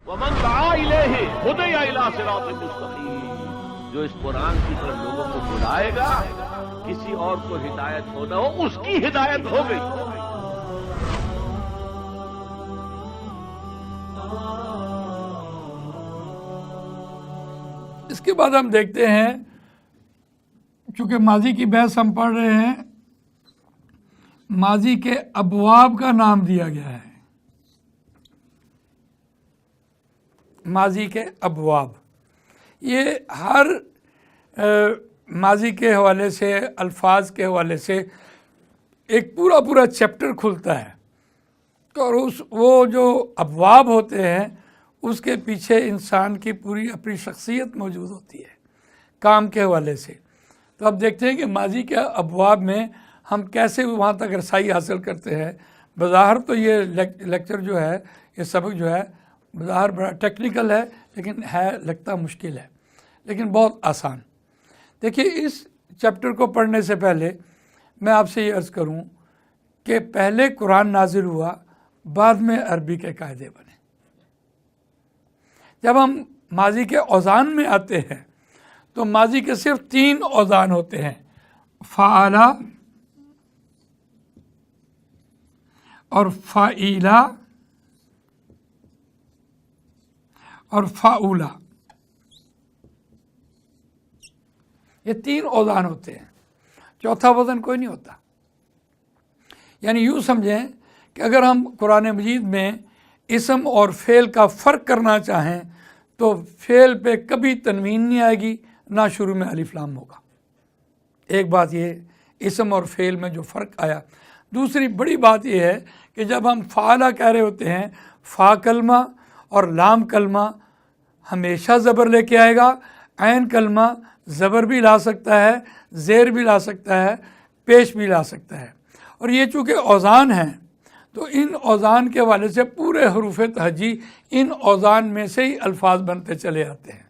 ومن دعا الیہ ہدی الی صراط مستقیم، جو اس قرآن کی طرف لوگوں کو بلائے گا، کسی اور کو ہدایت ہو نہ ہو، اس کی ہدایت ہو گئی۔ اس کے بعد ہم دیکھتے ہیں، چونکہ ماضی کی بحث ہم پڑھ رہے ہیں، ماضی کے ابواب کا نام دیا گیا ہے۔ ماضی کے ابواب، یہ ہر ماضی کے حوالے سے، الفاظ کے حوالے سے ایک پورا چیپٹر کھلتا ہے، اور وہ جو ابواب ہوتے ہیں اس کے پیچھے انسان کی پوری اپنی شخصیت موجود ہوتی ہے کام کے حوالے سے۔ تو اب دیکھتے ہیں کہ ماضی کے ابواب میں ہم کیسے وہاں تک رسائی حاصل کرتے ہیں۔ بظاہر تو یہ لیکچر جو ہے، یہ سبق جو ہے، بظاہر بڑا ٹیکنیکل ہے، لیکن لگتا مشکل ہے، لیکن بہت آسان۔ دیکھیے، اس چیپٹر کو پڑھنے سے پہلے میں آپ سے یہ عرض کروں کہ پہلے قرآن نازل ہوا، بعد میں عربی کے قاعدے بنے۔ جب ہم ماضی کے اوزان میں آتے ہیں تو ماضی کے صرف 3 اوزان ہوتے ہیں، فعلا اور فعیلا اور فعولا، یہ 3 اوزان ہوتے ہیں، چوتھا وزن کوئی نہیں ہوتا۔ یعنی یوں سمجھیں کہ اگر ہم قرآن مجید میں اسم اور فعل کا فرق کرنا چاہیں تو فعل پہ کبھی تنوین نہیں آئے گی، نہ شروع میں الف لام ہوگا۔ ایک بات یہ اسم اور فعل میں جو فرق آیا۔ دوسری بڑی بات یہ ہے کہ جب ہم فعلا کہہ رہے ہوتے ہیں، فا کلمہ اور لام کلمہ ہمیشہ زبر لے کے آئے گا، عین کلمہ زبر بھی لا سکتا ہے، زیر بھی لا سکتا ہے، پیش بھی لا سکتا ہے۔ اور یہ چونکہ اوزان ہیں تو ان اوزان کے حوالے سے پورے حروف تہجی ان اوزان میں سے ہی الفاظ بنتے چلے آتے ہیں،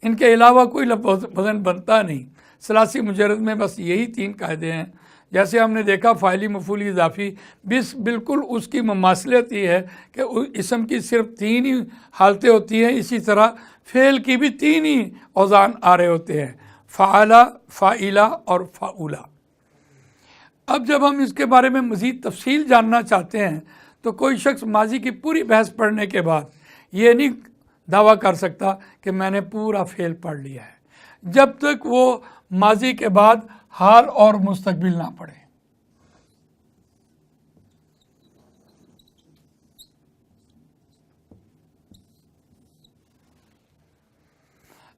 ان کے علاوہ کوئی وزن بنتا نہیں۔ ثلاثی مجرد میں بس یہی 3 قاعدے ہیں۔ جیسے ہم نے دیکھا فاعلی مفعولی اضافی بالکل اس کی مماثلت ہی ہے کہ اسم کی صرف 3 ہی حالتیں ہوتی ہیں، اسی طرح فعل کی بھی 3 ہی اوزان آ رہے ہوتے ہیں، فعلا، فعیلا اور فعولا۔ اب جب ہم اس کے بارے میں مزید تفصیل جاننا چاہتے ہیں تو کوئی شخص ماضی کی پوری بحث پڑھنے کے بعد یہ نہیں دعویٰ کر سکتا کہ میں نے پورا فعل پڑھ لیا ہے، جب تک وہ ماضی کے بعد حال اور مستقبل نہ پڑھے۔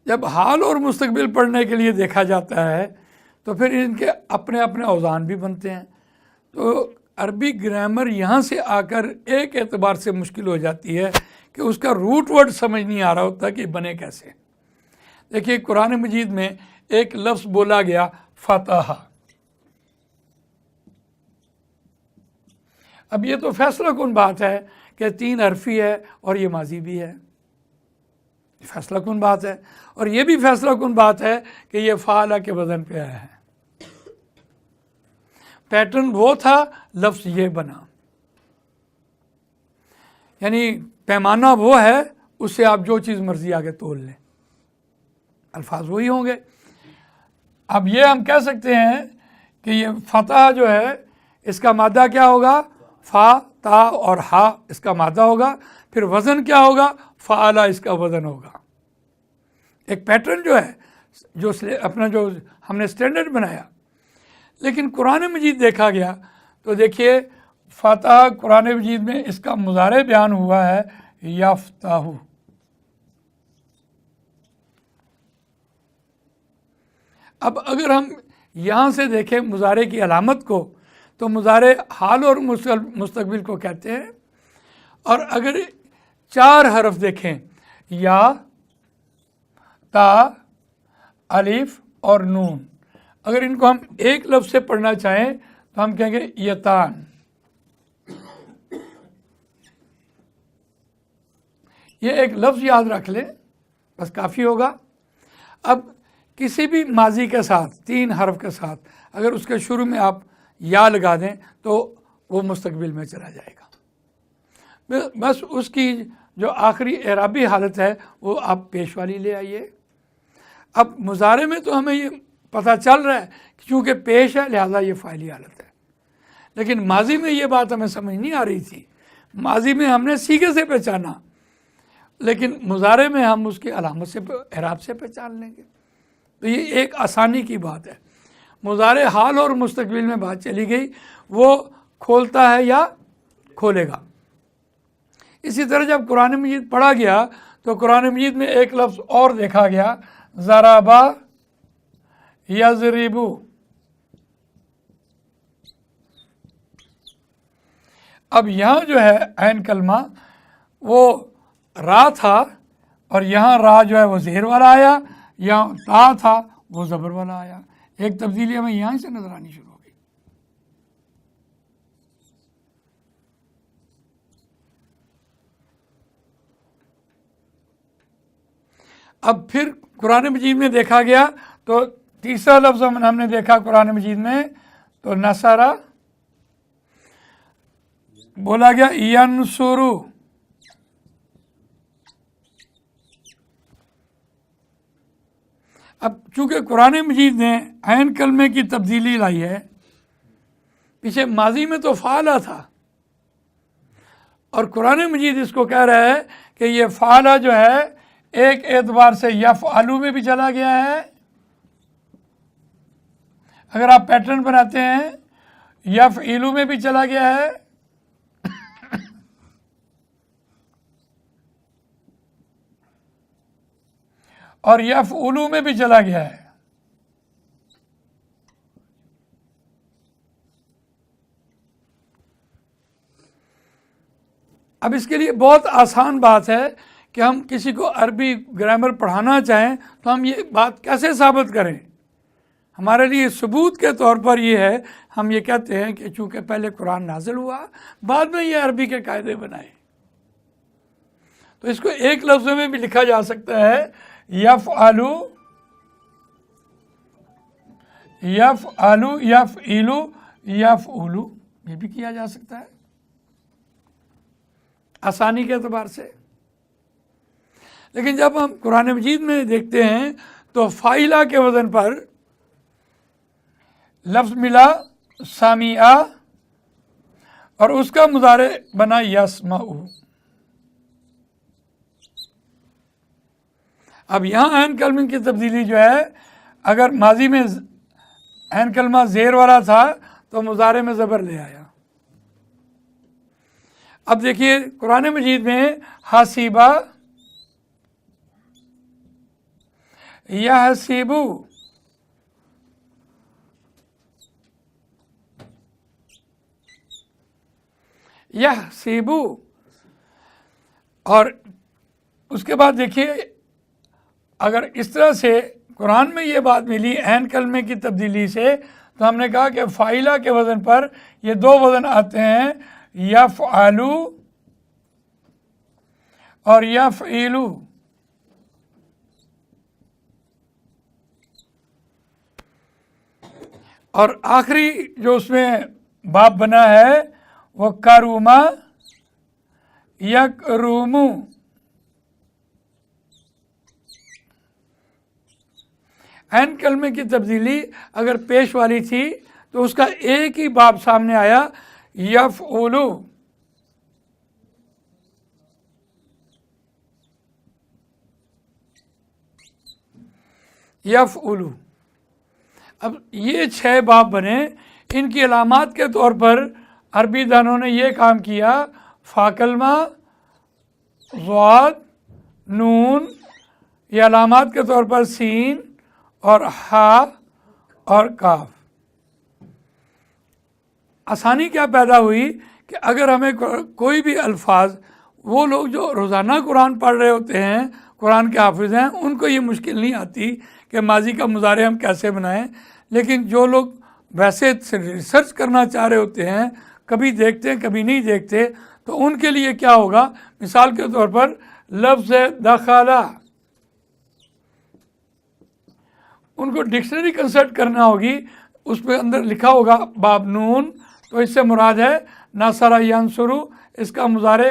جب حال اور مستقبل پڑھنے کے لیے دیکھا جاتا ہے تو پھر ان کے اپنے اپنے اوزان بھی بنتے ہیں۔ تو عربی گرامر یہاں سے آ کر ایک اعتبار سے مشکل ہو جاتی ہے کہ اس کا روٹ ورڈ سمجھ نہیں آ رہا ہوتا کہ بنے کیسے۔ دیکھیے، قرآن مجید میں ایک لفظ بولا گیا، فتح۔ اب یہ تو فیصلہ کن بات ہے کہ 3 حرفی ہے اور یہ ماضی بھی ہے، فیصلہ کن بات ہے۔ اور یہ بھی فیصلہ کن بات ہے کہ یہ فعلا کے وزن پہ آیا ہے۔ پیٹرن وہ تھا، لفظ یہ بنا، یعنی پیمانہ وہ ہے، اس سے آپ جو چیز مرضی آگے تول لیں، الفاظ وہی ہوں گے۔ اب یہ ہم کہہ سکتے ہیں کہ یہ فتح جو ہے اس کا مادہ کیا ہوگا، فا، تا اور ہا اس کا مادہ ہوگا، پھر وزن کیا ہوگا، فعلا اس کا وزن ہوگا۔ ایک پیٹرن جو ہے، جو اپنا جو ہم نے سٹینڈرڈ بنایا۔ لیکن قرآن مجید دیکھا گیا تو دیکھیے، فتح قرآن مجید میں اس کا مضارع بیان ہوا ہے، یفتح۔ اب اگر ہم یہاں سے دیکھیں مضارع کی علامت کو تو مضارع حال اور مستقبل کو کہتے ہیں، اور اگر 4 حرف دیکھیں، یا، تا، الف اور نون، اگر ان کو ہم ایک لفظ سے پڑھنا چاہیں تو ہم کہیں گے یتان۔ یہ ایک لفظ یاد رکھ لیں، بس کافی ہوگا۔ اب کسی بھی ماضی کے ساتھ 3 حرف کے ساتھ اگر اس کے شروع میں آپ یا لگا دیں تو وہ مستقبل میں چلا جائے گا۔ بس اس کی جو آخری اعرابی حالت ہے وہ آپ پیش والی لے آئیے. اب مضارع میں تو ہمیں یہ پتہ چل رہا ہے کہ چونکہ پیش ہے لہذا یہ فاعلی حالت ہے، لیکن ماضی میں یہ بات ہمیں سمجھ نہیں آ رہی تھی. ماضی میں ہم نے سیغے سے پہچانا، لیکن مضارع میں ہم اس کی علامت سے اعراب سے پہچان لیں گے. تو یہ ایک آسانی کی بات ہے. مضارع حال اور مستقبل میں بات چلی گئی، وہ کھولتا ہے یا کھولے گا. اسی طرح جب قرآن مجید پڑھا گیا تو قرآن مجید میں ایک لفظ اور دیکھا گیا، ضربا یضربو. اب یہاں جو ہے عین کلمہ وہ را تھا، اور یہاں را جو ہے وہ زیر والا آیا، یہاں تا تھا وہ زبر والا آیا. ایک تبدیلی ہمیں یہاں سے نظر آنی شروع ہو گئی. اب پھر قرآن مجید میں دیکھا گیا تو تیسرا لفظ ہم نے دیکھا قرآن مجید میں، تو نصرہ بولا گیا ینصرو. اب چونکہ قرآن مجید نے عین کلمے کی تبدیلی لائی ہے، پیچھے ماضی میں تو فعلا تھا، اور قرآن مجید اس کو کہہ رہا ہے کہ یہ فعلا جو ہے ایک اعتبار سے یفعلو میں بھی چلا گیا ہے. اگر آپ پیٹرن بناتے ہیں یفعلو میں بھی چلا گیا ہے، اور یفعلو میں بھی چلا گیا ہے. اب اس کے لیے بہت آسان بات ہے کہ ہم کسی کو عربی گرامر پڑھانا چاہیں تو ہم یہ بات کیسے ثابت کریں. ہمارے لیے ثبوت کے طور پر یہ ہے، ہم یہ کہتے ہیں کہ چونکہ پہلے قرآن نازل ہوا، بعد میں یہ عربی کے قاعدے بنائے. تو اس کو ایک لفظ میں بھی لکھا جا سکتا ہے، یفعلو یفعلو یفعلو یفعلو، یہ بھی کیا جا سکتا ہے آسانی کے اعتبار سے. لیکن جب ہم قرآن مجید میں دیکھتے ہیں تو فاعلہ کے وزن پر لفظ ملا سامعہ، اور اس کا مضارع بنا یسمعو. اب یہاں عین کلمے کی تبدیلی جو ہے، اگر ماضی میں عین کلمہ زیر والا تھا تو مضارع میں زبر لے آیا. اب دیکھیے قرآن مجید میں حسیبہ یحسبو، یحسبو، اور اس کے بعد دیکھیے اگر اس طرح سے قرآن میں یہ بات ملی عین کلمے کی تبدیلی سے، تو ہم نے کہا کہ فاعلہ کے وزن پر یہ دو وزن آتے ہیں، یفعلو اور یفعلو. اور آخری جو اس میں باب بنا ہے وہ کروما یکرومو. عین کلمے کی تبدیلی اگر پیش والی تھی تو اس کا ایک ہی باب سامنے آیا، یفعلو. یفعلو. اب یہ 6 باب بنے. ان کی علامات کے طور پر عربی دانوں نے یہ کام کیا، فا کلمہ، ضاد، نون، یہ علامات کے طور پر سین اور ہا اور کاف. آسانی کیا پیدا ہوئی کہ اگر ہمیں کوئی بھی الفاظ، وہ لوگ جو روزانہ قرآن پڑھ رہے ہوتے ہیں، قرآن کے حافظ ہیں، ان کو یہ مشکل نہیں آتی کہ ماضی کا مضارع ہم کیسے بنائیں. لیکن جو لوگ ویسے ریسرچ کرنا چاہ رہے ہوتے ہیں، کبھی دیکھتے ہیں کبھی نہیں دیکھتے، تو ان کے لیے کیا ہوگا، مثال کے طور پر لفظ دخلا، ان کو ڈکشنری کنسلٹ کرنا ہوگی، اس پہ اندر لکھا ہوگا باب نون، تو اس سے مراد ہے نصر ینصرو، اس کا مضارع